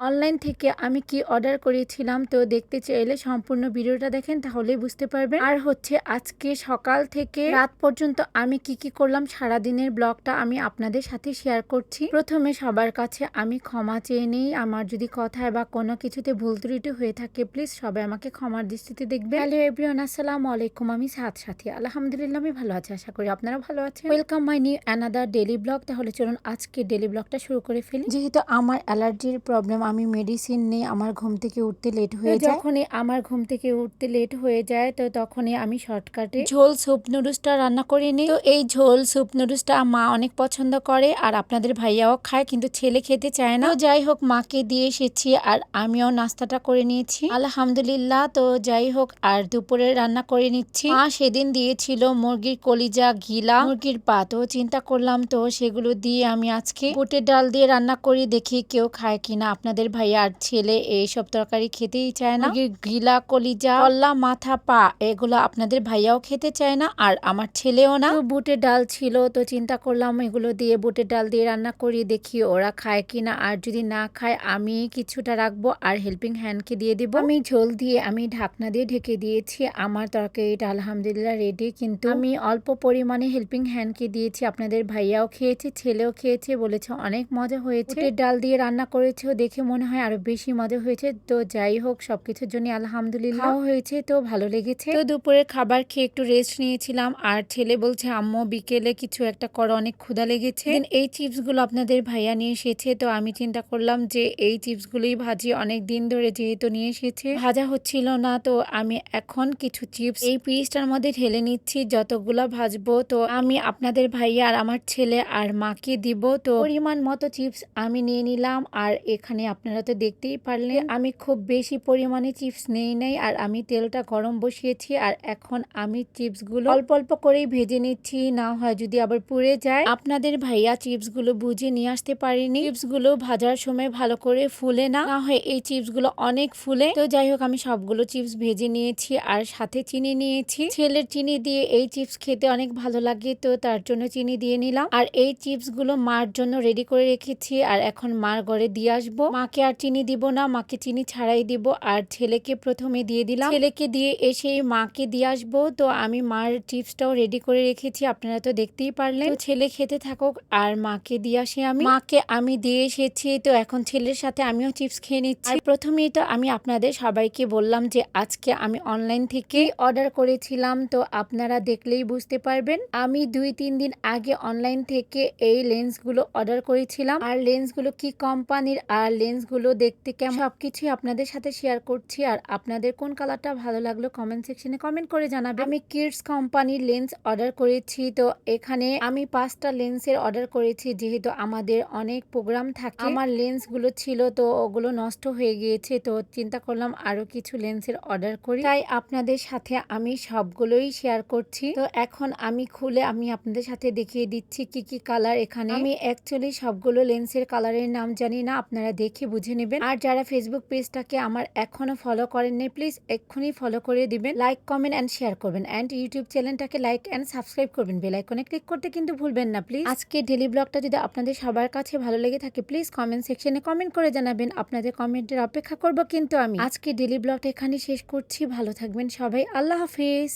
Online থেকে আমি কি অর্ডার করেছিলাম তো দেখতে চাইলে সম্পূর্ণ ভিডিওটা দেখেন তাহলেই বুঝতে পারবেন। আর হচ্ছে আজকে সকাল থেকে রাত পর্যন্ত আমি কি করলাম সারাদিনের ব্লগটা আমি আপনাদের সাথে শেয়ার করছি। প্রথমে সবার কাছে আমি ক্ষমা চেয়ে নিই, আমার যদি কথায় বা কোনো কিছুতে ভুল ত্রুটি হয়ে থাকে প্লিজ সবাই আমাকে ক্ষমার দৃষ্টিতে দেখবেন। হ্যালো এভরিওয়ান, আসসালামু আলাইকুম। আমি সাথী আলহামদুলিল্লাহ আমি ভালো আছি, আশা করি আপনারা ভালো আছেন। Welcome my new another daily blog. তাহলে চলুন আজকে ডেলি ব্লগটা শুরু করে ফেলি। যেহেতু আমার অ্যালার্জির প্রবলেম, আমি মেডিসিন নেই, আমার ঘুম থেকে উঠতে লেট হয়ে যায়। যখনই আমার ঘুম থেকে উঠতে লেট হয়ে যায় তো তখনই আমি শর্টকাটে ঝোল স্যুপ নুডলসটা রান্না করে নিই। তো এই ঝোল স্যুপ নুডলসটা মা অনেক পছন্দ করে আর আপনাদের ভাইয়াও খায়, কিন্তু ছেলে খেতে চায় না। তো যাই হোক মাকে দিয়ে এসেছি আর আমিও নাস্তাটা করে নিয়েছি আলহামদুলিল্লাহ। তো যাই হোক আর দুপুরে রান্না করে নিচ্ছি। মা সেদিন দিয়েছিল মুরগির কলিজা, ঘিলা, মুরগির পা, তো চিন্তা করলাম তো সেগুলো দিয়ে আমি আজকে বুটের ডাল দিয়ে রান্না করি, দেখি কেউ খায় কিনা। আপনাদের ভাইয়া আর ছেলে এইসব তরকারি খেতেই চায় না। মুরগির ঘিলা, কলিজা, কল্লা, মাথা, পা এগুলো আপনাদের ভাইয়াও খেতে চায় না আর আমার ছেলেও না। তো বুটের ডাল ছিল তো চিন্তা করলাম এগুলো দিয়ে বুটের ডাল দিয়ে রান্না করি, দেখি ওরা খায় কিনা। আর যদি না খায় আমি কিছুটা রাখবো আর হেল্পিং হ্যান্ডকে দিয়ে দিব। আমি ঝোল দিয়ে আমি ঢাকনা দিয়ে ঢেকে দিয়েছি। আমার তরকারিটা আলহামদুলিল্লাহ রেডি, কিন্তু আমি অল্প পরিমাণে হেল্পিং হ্যান্ডকে দিয়েছি। আপনাদের ভাইয়াও খেয়েছে, ছেলেও খেয়েছে, বলেছে অনেক মজা হয়েছে। বুটের ডাল দিয়ে রান্না করেছে, দেখে মনে হয় আরো বেশি মজা হয়েছে। তো যাই হোক সবকিছুর জন্য আলহামদুলিল্লাহ হয়েছে, তো ভালো লেগেছে। তো দুপুরের খাবার খেয়ে একটু রেস্ট নিয়েছিলাম আর ছেলে বলছে আম্মু বিকেলে কিছু একটা করো, অনেক ক্ষুধা লেগেছে। এই চিপস গুলো আপনাদের ভাইয়া নিয়ে এসেছে, তো আমি চিন্তা করলাম যে এই চিপস গুলোই ভাজি, অনেক দিন ধরে যেহেতু নিয়ে এসেছে ভাজা হচ্ছিল না, তো আমি এখন কিছু চিপস এই পিসটার মধ্যে ঢেলে নিচ্ছি যতগুলা ভাজবো। তো আমি আপনাদের ভাইয়া আর আমার ছেলে আর মাকে দিব। তো পরিমাণ মতো চিপস আমি নিয়ে নিলাম আর এখানে আপনারা তো দেখতেই পারলেন আমি খুব বেশি পরিমাণে চিপস নেই নাই। আর আমি তেলটা গরম বসিয়েছি আর এখন আমি চিপস গুলো অল্প অল্প করেই ভেজে নিচ্ছি, না হয় যদি আবার পুড়ে যায়। আপনাদের ভাইয়া চিপস গুলো বুঝে নিয়ে আসতে পারিনি, চিপস গুলো ভাজার সময় ভালো করে ফুলে না, না হয় এই চিপস গুলো অনেক ফুলে। তো যাই হোক আমি সবগুলো চিপস ভেজে নিয়েছি আর সাথে চিনি নিয়েছি। ছেলের চিনি দিয়ে এই চিপস খেতে অনেক ভালো লাগে, তো তার জন্য চিনি দিয়ে নিলাম। আর এই চিপস গুলো মার জন্য রেডি করে রেখেছি আর এখন মার ঘরে দিয়ে আসবো। মাকে আর চিনি দিব না, মাকে চিনি ছাড়াই দিব। আর ছেলেকে প্রথমে দিয়ে দিলাম, ছেলেকে দিয়ে এসেই মাকে দিয়ে আসবো। তো আমি মার চিপসটাও রেডি করে রেখেছি, আপনারা তো দেখতেই পারলেন। তো ছেলে খেতে থাকুক আর মাকে দিয়ে আসি। মাকে আমি দিয়ে এসেছি, তো এখন ছেলের সাথে আমিও চিপস খেয়ে নিচ্ছি। আর প্রথমেই তো আমি আপনাদের সবাইকে বললাম যে আজকে আমি অনলাইন থেকে অর্ডার করেছিলাম, তো আপনারা দেখলেই বুঝতে পারবেন। আমি 2-3 দিন আগে অনলাইন থেকে এই লেন্সগুলো অর্ডার করেছিলাম আর লেন্সগুলো কি কোম্পানির আর লেন্সগুলো দেখতে কেমন সবকিছুই আপনাদের সাথে শেয়ার করছি। আর আপনাদের কোন কালারটা ভালো লাগলো কমেন্ট সেকশনে কমেন্ট করে জানাবেন। আমি কিডস কোম্পানির লেন্স অর্ডার করেছি, তো এখানে আমি 5টা লেন্সের অর্ডার করেছি, যেহেতু আমাদের অনেক প্রোগ্রাম থাকে। আমার লেন্সগুলো ছিল তো ওগুলো নষ্ট হয়ে গিয়েছে, তো চিন্তা করলাম আরো কিছু লেন্সের অর্ডার করি, তাই আপনাদের সাথে আমি সবগুলোই শেয়ার করছি। তো এখন আমি খুলে আমি আপনাদের সাথে দেখিয়ে দিচ্ছি কি কি কালার এখানে। আমি অ্যাকচুয়ালি সবগুলো লেন্সের কালারের নাম জানি না, আপনারা দেখে বুঝে নেবেন। আর যারা ফেসবুক পেজটাকে আমার এখনো ফলো করেন নাই প্লিজ এক্ষুনি ফলো করে দিবেন, লাইক কমেন্ট এন্ড শেয়ার করবেন এন্ড ইউটিউব চ্যানেলটাকে লাইক এন্ড সাবস্ক্রাইব করবেন, বেল আইকনে ক্লিক করতে কিন্তু ভুলবেন না প্লিজ। আজকে ডেলি ব্লগটা যদি আপনাদের সবার কাছে ভালো লেগে থাকে প্লিজ কমেন্ট সেকশনে কমেন্ট করে জানাবেন, আপনাদের কমেন্টের অপেক্ষা করব। কিন্তু আমি আজকে ডেলি ব্লগটা এখানে শেষ করছি, ভালো থাকবেন সবাই, আল্লাহ হাফিজ।